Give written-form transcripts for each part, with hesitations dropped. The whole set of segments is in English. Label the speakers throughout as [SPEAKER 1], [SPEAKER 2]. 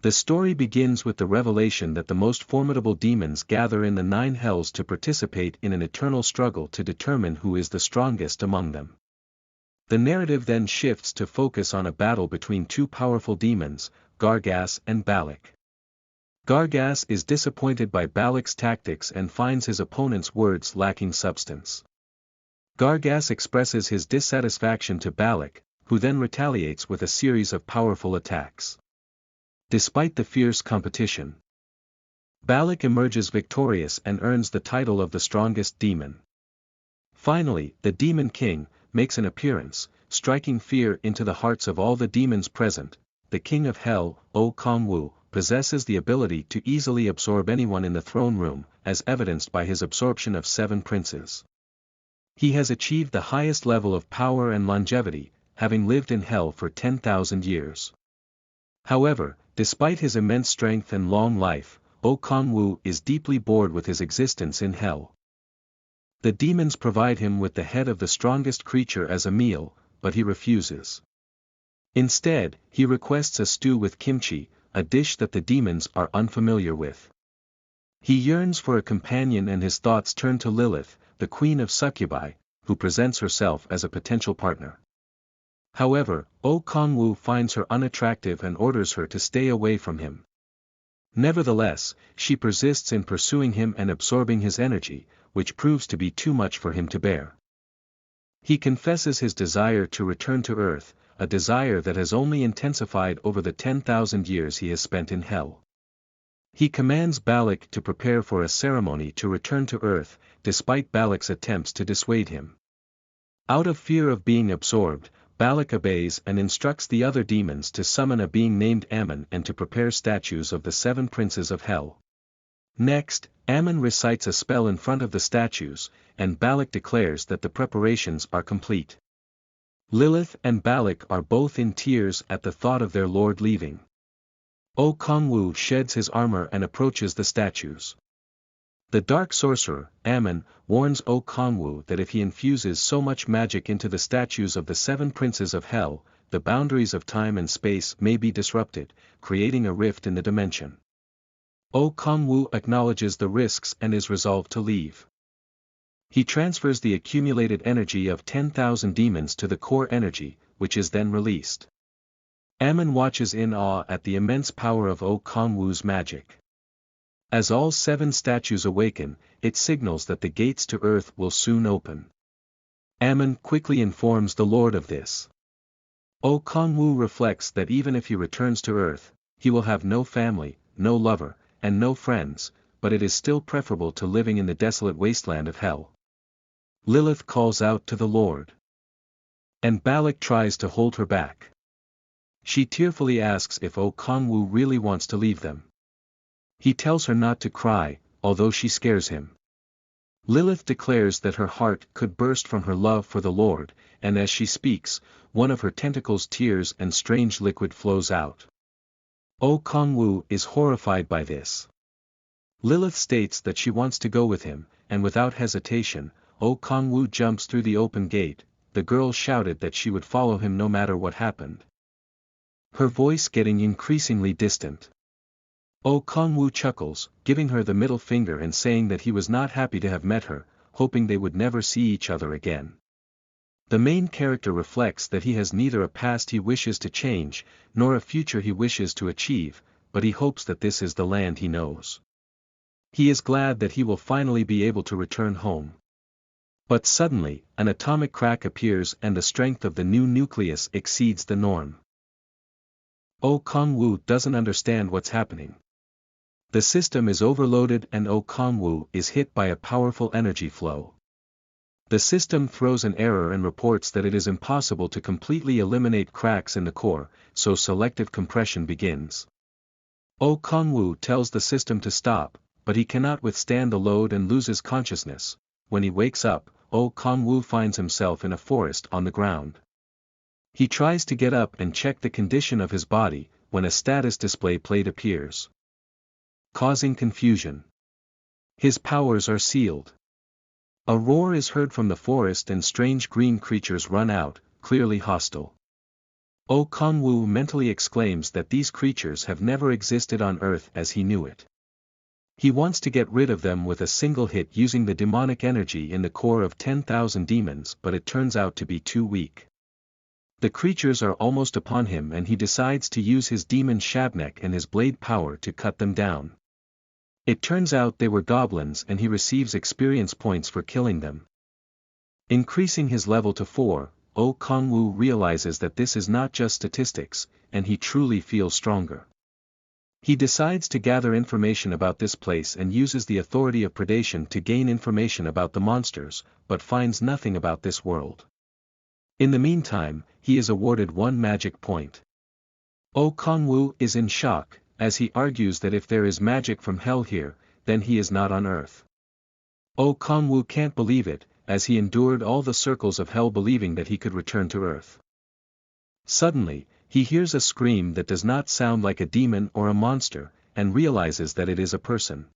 [SPEAKER 1] The story begins with the revelation that the most formidable demons gather in the 9 hells to participate in an eternal struggle to determine who is the strongest among them. The narrative then shifts to focus on a battle between 2 powerful demons, Gargas and Balak. Gargas is disappointed by Balak's tactics and finds his opponent's words lacking substance. Gargas expresses his dissatisfaction to Balak, who then retaliates with a series of powerful attacks. Despite the fierce competition, Balak emerges victorious and earns the title of the strongest demon. Finally, the Demon King makes an appearance, striking fear into the hearts of all the demons present. The King of Hell, O Kong-Wu, possesses the ability to easily absorb anyone in the throne room, as evidenced by his absorption of 7 princes. He has achieved the highest level of power and longevity, having lived in hell for 10,000 years. However, despite his immense strength and long life, O Kong-Wu is deeply bored with his existence in hell. The demons provide him with the head of the strongest creature as a meal, but he refuses. Instead, he requests a stew with kimchi, a dish that the demons are unfamiliar with. He yearns for a companion and his thoughts turn to Lilith, the queen of succubi, who presents herself as a potential partner. However, O Kong-Wu finds her unattractive and orders her to stay away from him. Nevertheless, she persists in pursuing him and absorbing his energy, which proves to be too much for him to bear. He confesses his desire to return to Earth, a desire that has only intensified over the 10,000 years he has spent in hell. He commands Balak to prepare for a ceremony to return to Earth, despite Balak's attempts to dissuade him. Out of fear of being absorbed, Balak obeys and instructs the other demons to summon a being named Ammon and to prepare statues of the 7 princes of hell. Next, Ammon recites a spell in front of the statues, and Balak declares that the preparations are complete. Lilith and Balak are both in tears at the thought of their lord leaving. O Kong-Wu sheds his armor and approaches the statues. The dark sorcerer, Ammon, warns O Kong-Wu that if he infuses so much magic into the statues of the 7 princes of hell, the boundaries of time and space may be disrupted, creating a rift in the dimension. O Kong-Wu acknowledges the risks and is resolved to leave. He transfers the accumulated energy of 10,000 demons to the core energy, which is then released. Ammon watches in awe at the immense power of O Kong-Wu's magic. As all 7 statues awaken, it signals that the gates to Earth will soon open. Ammon quickly informs the Lord of this. O Kong-Wu reflects that even if he returns to Earth, he will have no family, no lover, and no friends, but it is still preferable to living in the desolate wasteland of hell. Lilith calls out to the Lord. And Balak tries to hold her back. She tearfully asks if O Kong-Wu really wants to leave them. He tells her not to cry, although she scares him. Lilith declares that her heart could burst from her love for the Lord, and as she speaks, one of her tentacles tears and strange liquid flows out. O Kong-Wu is horrified by this. Lilith states that she wants to go with him, and without hesitation, O Kong-Wu jumps through the open gate. The girl shouted that she would follow him no matter what happened. Her voice getting increasingly distant. O Kong-Wu chuckles, giving her the middle finger and saying that he was not happy to have met her, hoping they would never see each other again. The main character reflects that he has neither a past he wishes to change, nor a future he wishes to achieve, but he hopes that this is the land he knows. He is glad that he will finally be able to return home. But suddenly, an atomic crack appears and the strength of the new nucleus exceeds the norm. O Kong-Wu doesn't understand what's happening. The system is overloaded and O Kong-Wu is hit by a powerful energy flow. The system throws an error and reports that it is impossible to completely eliminate cracks in the core, so selective compression begins. O Kong-Wu tells the system to stop, but he cannot withstand the load and loses consciousness. When he wakes up, O Kong-Wu finds himself in a forest on the ground. He tries to get up and check the condition of his body, when a status display plate appears, causing confusion. His powers are sealed. A roar is heard from the forest and strange green creatures run out, clearly hostile. O Kongwu mentally exclaims that these creatures have never existed on Earth as he knew it. He wants to get rid of them with a single hit using the demonic energy in the core of 10,000 demons, but it turns out to be too weak. The creatures are almost upon him and he decides to use his demon Shabnek and his blade power to cut them down. It turns out they were goblins and he receives experience points for killing them. Increasing his level to 4, O Kongwu realizes that this is not just statistics, and he truly feels stronger. He decides to gather information about this place and uses the authority of predation to gain information about the monsters, but finds nothing about this world. In the meantime, he is awarded 1 magic point. O Kongwu is in shock, as he argues that if there is magic from hell here, then he is not on Earth. O Kongwu can't believe it, as he endured all the circles of hell believing that he could return to Earth. Suddenly, he hears a scream that does not sound like a demon or a monster, and realizes that it is a person.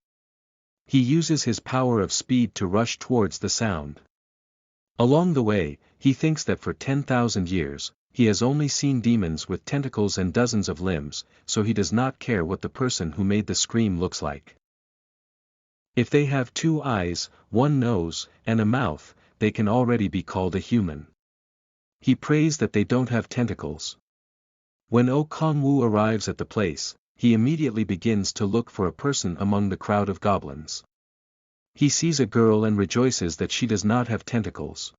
[SPEAKER 1] He uses his power of speed to rush towards the sound. Along the way, he thinks that for 10,000 years, he has only seen demons with tentacles and dozens of limbs, so he does not care what the person who made the scream looks like. If they have 2 eyes, 1 nose, and a mouth, they can already be called a human. He prays that they don't have tentacles. When O Kongwu arrives at the place, he immediately begins to look for a person among the crowd of goblins. He sees a girl and rejoices that she does not have tentacles.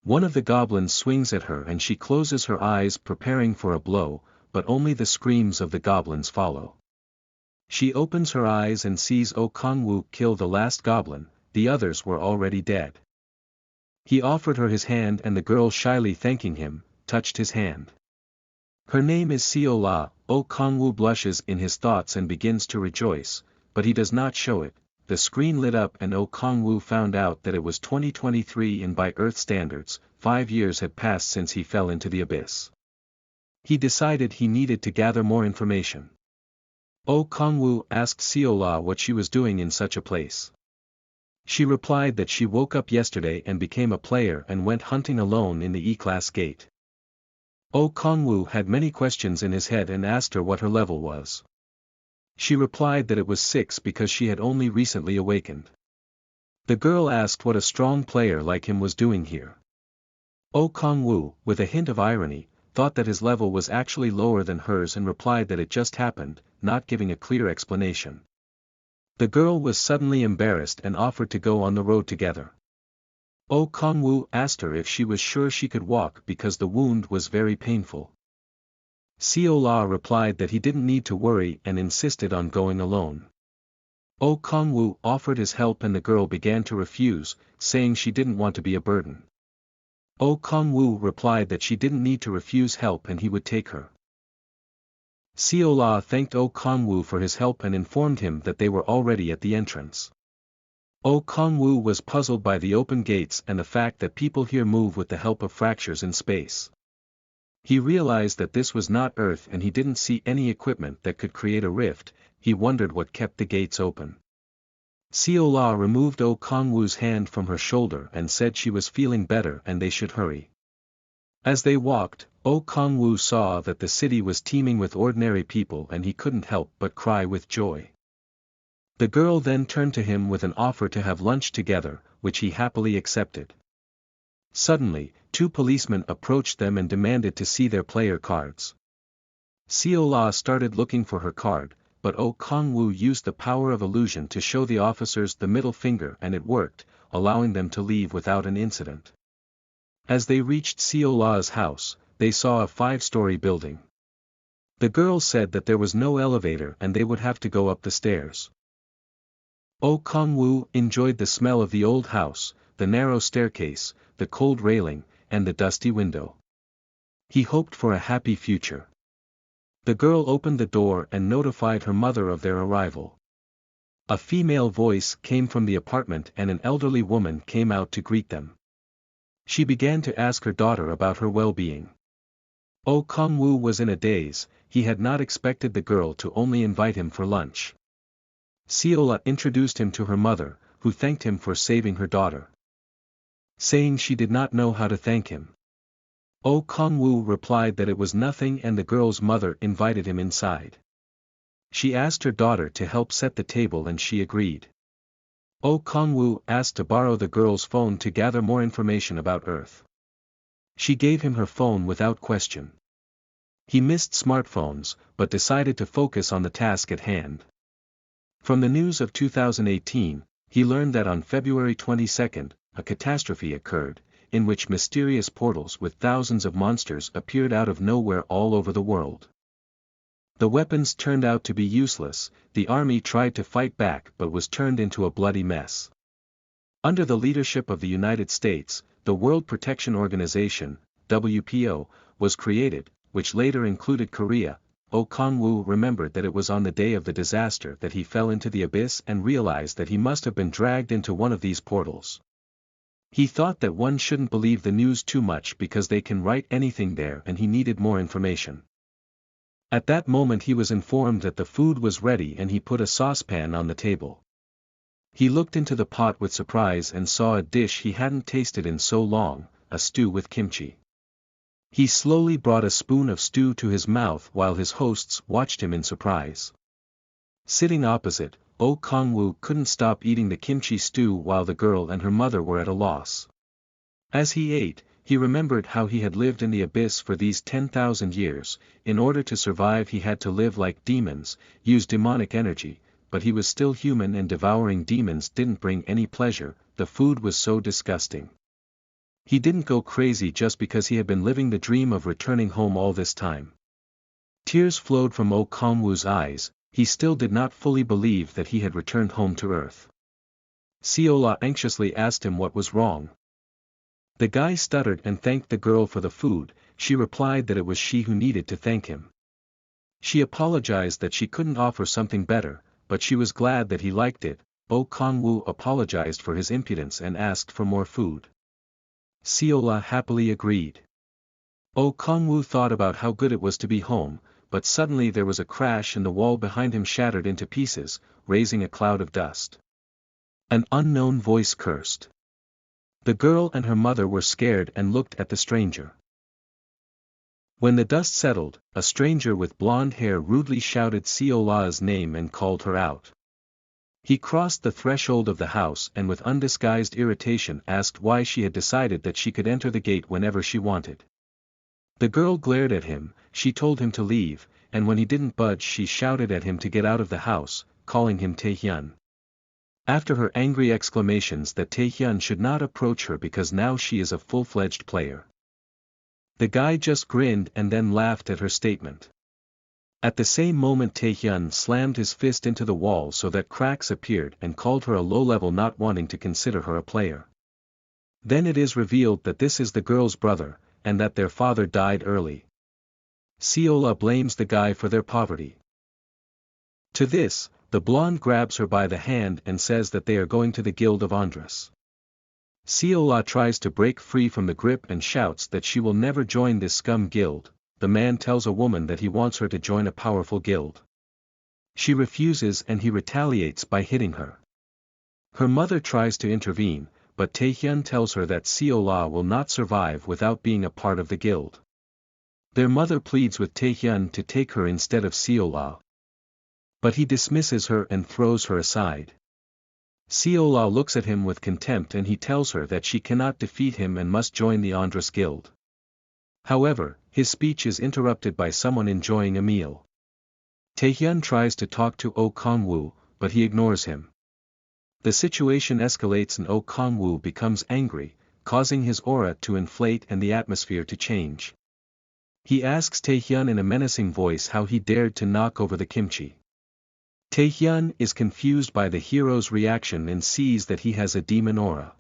[SPEAKER 1] One of the goblins swings at her and she closes her eyes preparing for a blow, but only the screams of the goblins follow. She opens her eyes and sees O Kongwu kill the last goblin, the others were already dead. He offered her his hand and the girl shyly thanking him, touched his hand. Her name is Siola. O Kongwu blushes in his thoughts and begins to rejoice, but he does not show it. The screen lit up and O Kongwu found out that it was 2023 and by Earth standards, 5 years had passed since he fell into the abyss. He decided he needed to gather more information. O Kongwu asked Siola what she was doing in such a place. She replied that she woke up yesterday and became a player and went hunting alone in the E-class gate. O Kongwu had many questions in his head and asked her what her level was. She replied that it was 6 because she had only recently awakened. The girl asked what a strong player like him was doing here. O Kongwu, with a hint of irony, thought that his level was actually lower than hers and replied that it just happened, not giving a clear explanation. The girl was suddenly embarrassed and offered to go on the road together. O Kongwu asked her if she was sure she could walk because the wound was very painful. Siola replied that he didn't need to worry and insisted on going alone. O Kongwu offered his help and the girl began to refuse, saying she didn't want to be a burden. O Kongwu replied that she didn't need to refuse help and he would take her. Siola thanked O Kongwu for his help and informed him that they were already at the entrance. O Kongwu was puzzled by the open gates and the fact that people here move with the help of fractures in space. He realized that this was not Earth and he didn't see any equipment that could create a rift. He wondered what kept the gates open. Siola removed O Kongwu's hand from her shoulder and said she was feeling better and they should hurry. As they walked, O Kongwu saw that the city was teeming with ordinary people and he couldn't help but cry with joy. The girl then turned to him with an offer to have lunch together, which he happily accepted. Suddenly, 2 policemen approached them and demanded to see their player cards. Siola started looking for her card, but O Kongwu used the power of illusion to show the officers the middle finger and it worked, allowing them to leave without an incident. As they reached Siola's house, they saw a 5-story building. The girl said that there was no elevator and they would have to go up the stairs. O Kongwu enjoyed the smell of the old house, the narrow staircase, the cold railing, and the dusty window. He hoped for a happy future. The girl opened the door and notified her mother of their arrival. A female voice came from the apartment and an elderly woman came out to greet them. She began to ask her daughter about her well-being. O Kongwu was in a daze, he had not expected the girl to only invite him for lunch. Siola introduced him to her mother, who thanked him for saving her daughter, saying she did not know how to thank him. Oh Kong-woo replied that it was nothing and the girl's mother invited him inside. She asked her daughter to help set the table and she agreed. Oh Kong-woo asked to borrow the girl's phone to gather more information about Earth. She gave him her phone without question. He missed smartphones, but decided to focus on the task at hand. From the news of 2018, he learned that on February 22, a catastrophe occurred, in which mysterious portals with thousands of monsters appeared out of nowhere all over the world. The weapons turned out to be useless, the army tried to fight back but was turned into a bloody mess. Under the leadership of the United States, the World Protection Organization, WPO, was created, which later included Korea. Oh Kong-woo remembered that it was on the day of the disaster that he fell into the abyss and realized that he must have been dragged into one of these portals. He thought that one shouldn't believe the news too much because they can write anything there and he needed more information. At that moment he was informed that the food was ready and he put a saucepan on the table. He looked into the pot with surprise and saw a dish he hadn't tasted in so long, a stew with kimchi. He slowly brought a spoon of stew to his mouth while his hosts watched him in surprise. Sitting opposite, Oh Kong-woo couldn't stop eating the kimchi stew while the girl and her mother were at a loss. As he ate, he remembered how he had lived in the abyss for these 10,000 years. In order to survive he had to live like demons, use demonic energy, but he was still human and devouring demons didn't bring any pleasure, the food was so disgusting. He didn't go crazy just because he had been living the dream of returning home all this time. Tears flowed from Oh Kong-woo's eyes, he still did not fully believe that he had returned home to Earth. Seola anxiously asked him what was wrong. The guy stuttered and thanked the girl for the food. She replied that it was she who needed to thank him. She apologized that she couldn't offer something better, but she was glad that he liked it. Oh Kong-woo apologized for his impudence and asked for more food. Seola happily agreed. Oh Kong-woo thought about how good it was to be home, but suddenly there was a crash and the wall behind him shattered into pieces, raising a cloud of dust. An unknown voice cursed. The girl and her mother were scared and looked at the stranger. When the dust settled, a stranger with blonde hair rudely shouted Seola's name and called her out. He crossed the threshold of the house and with undisguised irritation asked why she had decided that she could enter the gate whenever she wanted. The girl glared at him, she told him to leave, and when he didn't budge she shouted at him to get out of the house, calling him Taehyun. After her angry exclamations that Taehyun should not approach her because now she is a full-fledged player. The guy just grinned and then laughed at her statement. At the same moment Taehyun slammed his fist into the wall so that cracks appeared and called her a low-level not wanting to consider her a player. Then it is revealed that this is the girl's brother, and that their father died early. Seola blames the guy for their poverty. To this, the blonde grabs her by the hand and says that they are going to the Guild of Andras. Seola tries to break free from the grip and shouts that she will never join this scum guild. The man tells a woman that he wants her to join a powerful guild. She refuses and he retaliates by hitting her. Her mother tries to intervene, but Taehyun tells her that Seola will not survive without being a part of the guild. Their mother pleads with Taehyun to take her instead of Seola. But he dismisses her and throws her aside. Seola looks at him with contempt and he tells her that she cannot defeat him and must join the Andras Guild. However, his speech is interrupted by someone enjoying a meal. Taehyun tries to talk to Oh Kong-woo, but he ignores him. The situation escalates and Oh Kong-woo becomes angry, causing his aura to inflate and the atmosphere to change. He asks Taehyun in a menacing voice how he dared to knock over the kimchi. Taehyun is confused by the hero's reaction and sees that he has a demon aura.